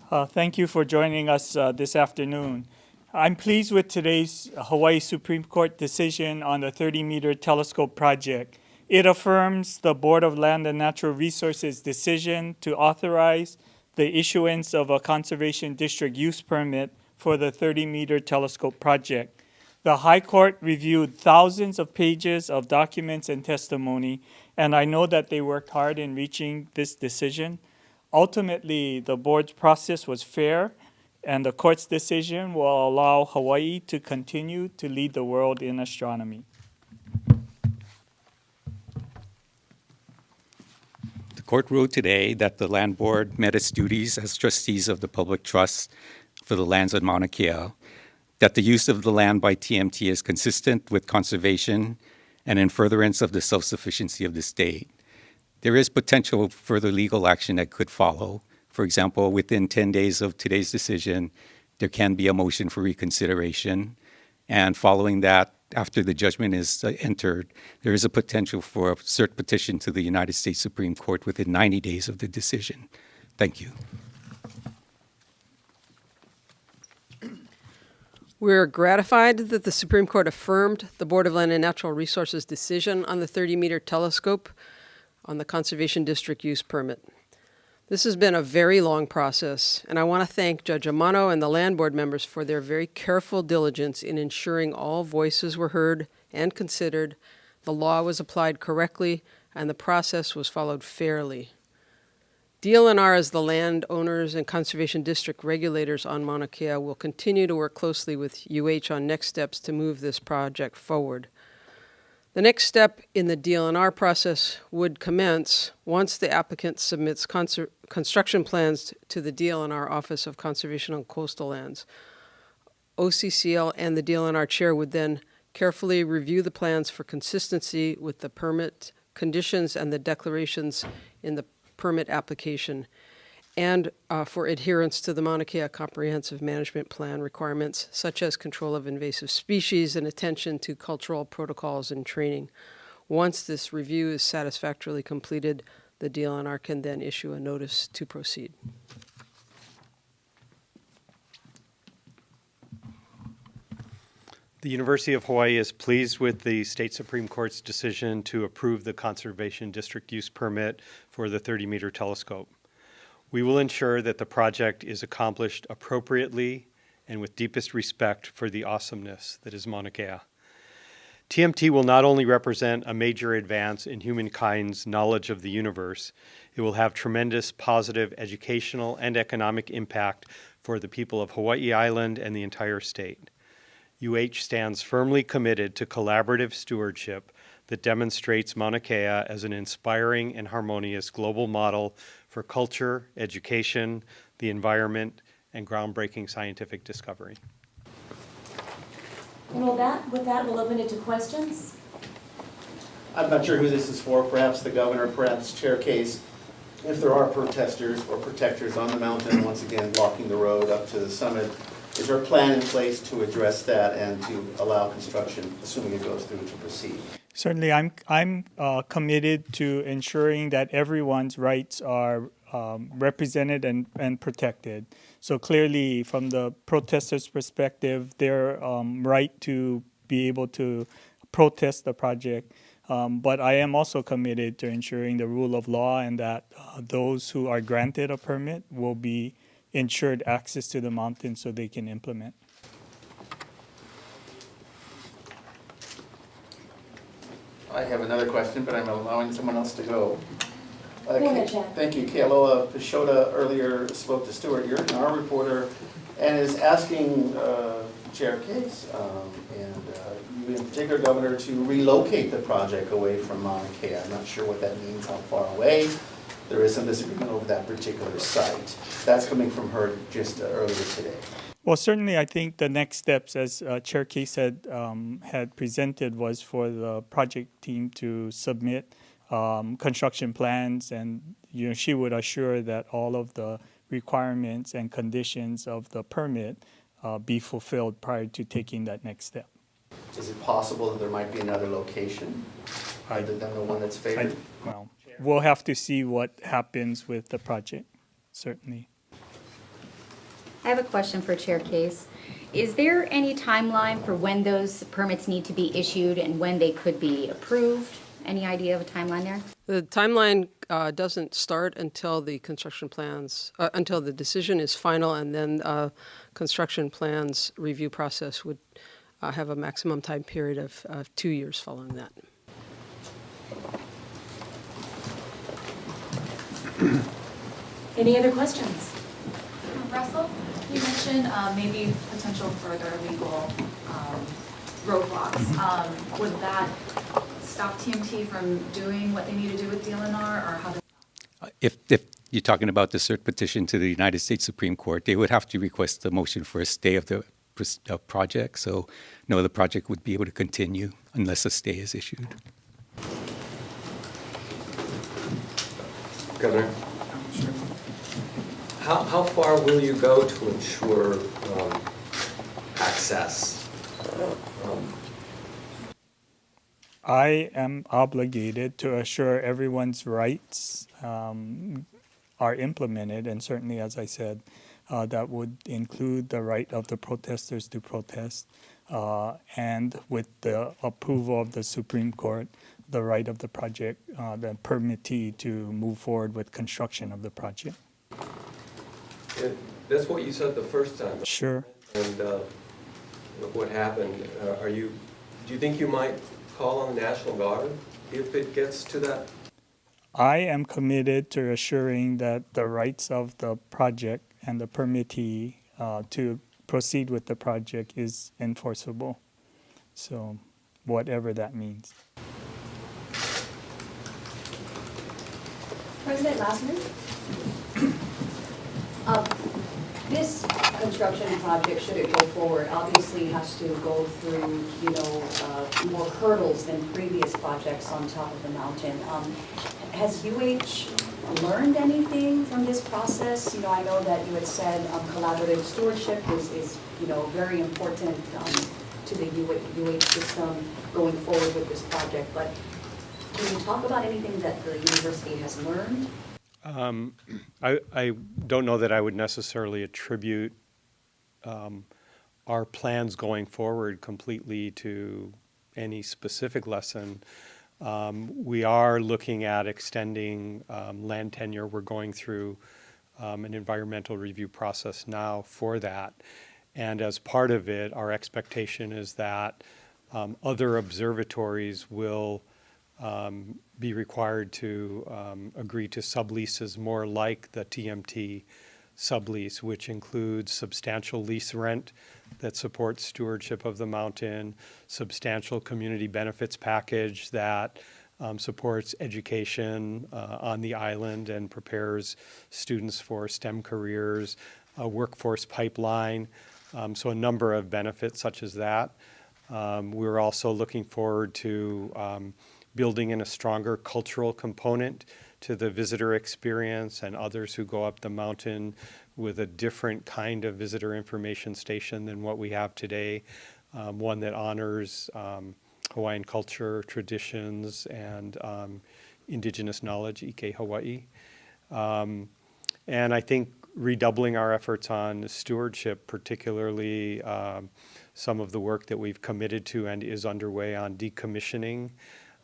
Thank you for joining us this afternoon. I'm pleased with today's Hawaiʻi Supreme Court decision on the 30-meter telescope project. It affirms the Board of Land and Natural Resources' decision to authorize the issuance of a Conservation District use permit for the 30-meter telescope project. The High Court reviewed thousands of pages of documents and testimony, and I know that they worked hard in reaching this decision. Ultimately, the board's process was fair, and the court's decision will allow Hawaii to continue to lead the world in astronomy. The court ruled today that the Land Board met its duties as trustees of the public trust for the lands of Maunakea, that the use of the land by TMT is consistent with conservation and in furtherance of the self-sufficiency of the state. There is potential further legal action that could follow. For example, within 10 days of today's decision, there can be a motion for reconsideration. And following that, after the judgment is entered, there is a potential for a cert petition to the United States Supreme Court within 90 days of the decision. Thank you. We're gratified that the Supreme Court affirmed the Board of Land and Natural Resources' decision on the 30-meter telescope on the Conservation District use permit. This has been a very long process, and I want to thank Judge Amano and the Land Board members for their very careful diligence in ensuring all voices were heard and considered, the law was applied correctly, and the process was followed fairly. DNLR, as the landowners and Conservation District regulators on Mauna Kea, will continue to work closely with UH on next steps to move this project forward. The next step in the DNLR process would commence once the applicant submits construction plans to the DNLR Office of Conservation on Coastal Lands. OCCL and the DNLR chair would then carefully review the plans for consistency with the permit conditions and the declarations in the permit application, and for adherence to the Mauna Kea Comprehensive Management Plan requirements, such as control of invasive species and attention to cultural protocols and training. Once this review is satisfactorily completed, the DNLR can then issue a notice to proceed. The University of Hawaii is pleased with the State Supreme Court's decision to approve the Conservation District use permit for the 30-meter telescope. We will ensure that the project is accomplished appropriately and with deepest respect for the awesomeness that is Mauna Kea. TMT will not only represent a major advance in humankind's knowledge of the universe, it will have tremendous positive educational and economic impact for the people of Hawaii Island and the entire state. UH stands firmly committed to collaborative stewardship that demonstrates Mauna Kea as an inspiring and harmonious global model for culture, education, the environment, and groundbreaking scientific discovery. And with that, we'll open it to questions. I'm not sure who this is for, perhaps the governor, perhaps Chair Case. If there are protesters or protectors on the mountain, once again blocking the road up to the summit, is there a plan in place to address that and to allow construction, assuming it goes through, to proceed? Certainly, I'm committed to ensuring that everyone's rights are represented and protected. So clearly, from the protesters' perspective, their right to be able to protest the project. But I am also committed to ensuring the rule of law and that those who are granted a permit will be ensured access to the mountain so they can implement. I have another question, but I'm allowing someone else to go. Go ahead, Chad. Thank you. Kealoha Pashota earlier spoke to Stuart Yurton, our reporter, and is asking Chair Case and you in particular, Governor, to relocate the project away from Mauna Kea. I'm not sure what that means, how far away. There is some disagreement over that particular site. That's coming from her just earlier today. Well, certainly I think the next steps, as Chair Case had presented, was for the project team to submit construction plans, and she would assure that all of the requirements and conditions of the permit be fulfilled prior to taking that next step. Is it possible that there might be another location other than the one that's favored? Well, we'll have to see what happens with the project, certainly. I have a question for Chair Case. Is there any timeline for when those permits need to be issued and when they could be approved? Any idea of a timeline there? The timeline doesn't start until the construction plans, until the decision is final, and then construction plans review process would have a maximum time period of 2 years following that. Any other questions? Russell, you mentioned maybe potential further legal roadblocks. Would that stop TMT from doing what they need to do with DNLR, or how? If you're talking about the cert petition to the United States Supreme Court, they would have to request a motion for a stay of the project. So, no, the project would be able to continue unless a stay is issued. Governor, how far will you go to ensure access? I am obligated to assure everyone's rights are implemented, and certainly, as I said, that would include the right of the protesters to protest, and with the approval of the Supreme Court, the right of the project, the permittee to move forward with construction of the project. That's what you said the first time. Sure. And look what happened. Do you think you might call on the National Guard if it gets to that? I am committed to assuring that the rights of the project and the permittee to proceed with the project is enforceable. So, whatever that means. President Lassner, this construction project, should it go forward, obviously has to go through, more hurdles than previous projects on top of the mountain. Has UH learned anything from this process? I know that you had said collaborative stewardship is very important to the UH system going forward with this project, but can you talk about anything that the university has learned? I don't know that I would necessarily attribute our plans going forward completely to any specific lesson. We are looking at extending land tenure. We're going through an environmental review process now for that. And as part of it, our expectation is that other observatories will be required to agree to subleases more like the TMT sublease, which includes substantial lease rent that supports stewardship of the mountain, substantial community benefits package that supports education on the island and prepares students for STEM careers, a workforce pipeline, so a number of benefits such as that. We're also looking forward to building in a stronger cultural component to the visitor experience and others who go up the mountain with a different kind of visitor information station than what we have today, one that honors Hawaiian culture, traditions, and indigenous knowledge, Ike Hawaii. And I think redoubling our efforts on stewardship, particularly some of the work that we've committed to and is underway on decommissioning,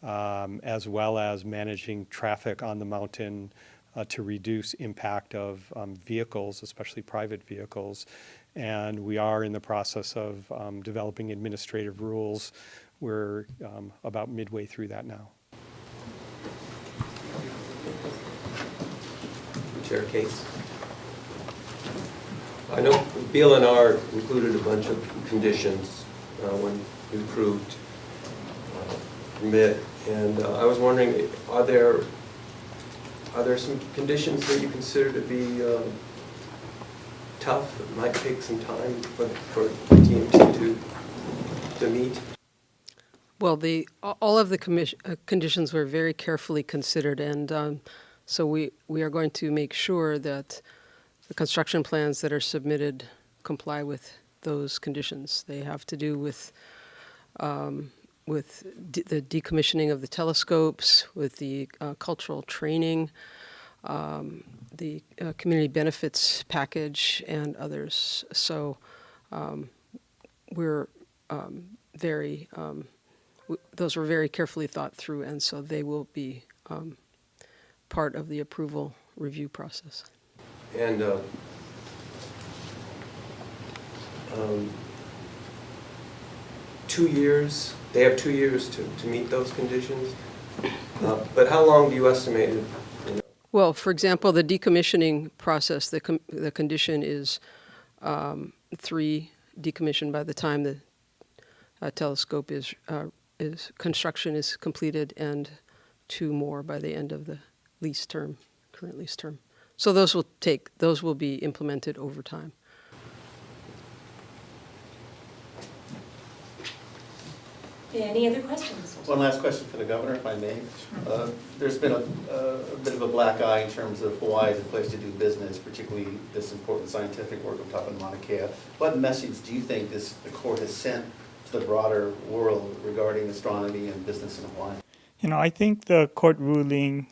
as well as managing traffic on the mountain to reduce impact of vehicles, especially private vehicles. And we are in the process of developing administrative rules. We're about midway through that now. Chair Case. I know DNLR included a bunch of conditions when you approved permit, and I was wondering, are there some conditions that you consider to be tough, that might take some time for TMT to meet? Well, all of the conditions were very carefully considered, and so we are going to make sure that the construction plans that are submitted comply with those conditions. They have to do with the decommissioning of the telescopes, with the cultural training, the community benefits package and others. So we're very, those were very carefully thought through, and so they will be part of the approval review process. And 2 years, they have 2 years to meet those conditions. But how long do you estimate it? Well, for example, the decommissioning process, the condition is 3 decommissioned by the time the telescope is construction is completed, and 2 more by the end of the lease term, current lease term. So those will be implemented over time. Any other questions? One last question for the governor, if I may. There's been a bit of a black eye in terms of Hawaii as a place to do business, particularly this important scientific work on top of Mauna Kea. What message do you think the court has sent to the broader world regarding astronomy and business in Hawaii? I think the court ruling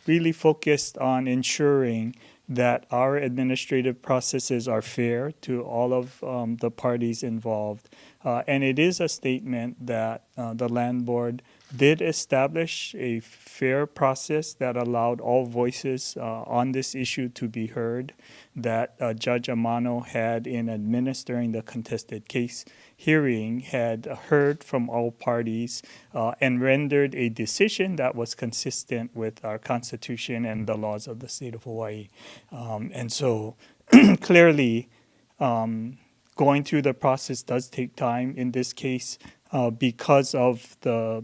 really focused on ensuring that our administrative processes are fair to all of the parties involved. And it is a statement that the land board did establish a fair process that allowed all voices on this issue to be heard, that Judge Amano had, in administering the contested case hearing, had heard from all parties and rendered a decision that was consistent with our Constitution and the laws of the state of Hawaii. And so clearly, going through the process does take time in this case because of the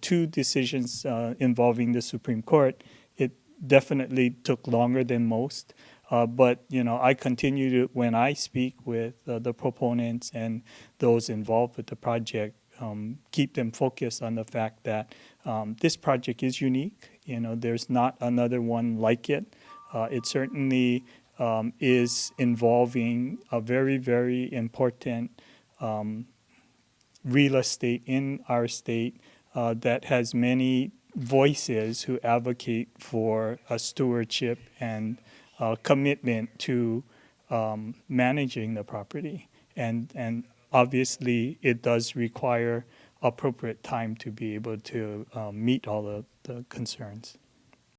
2 decisions involving the Supreme Court. It definitely took longer than most. But I continue to, when I speak with the proponents and those involved with the project, keep them focused on the fact that this project is unique. There's not another one like it. It certainly is involving a very, very important real estate in our state that has many voices who advocate for a stewardship and commitment to managing the property. And obviously, it does require appropriate time to be able to meet all of the concerns.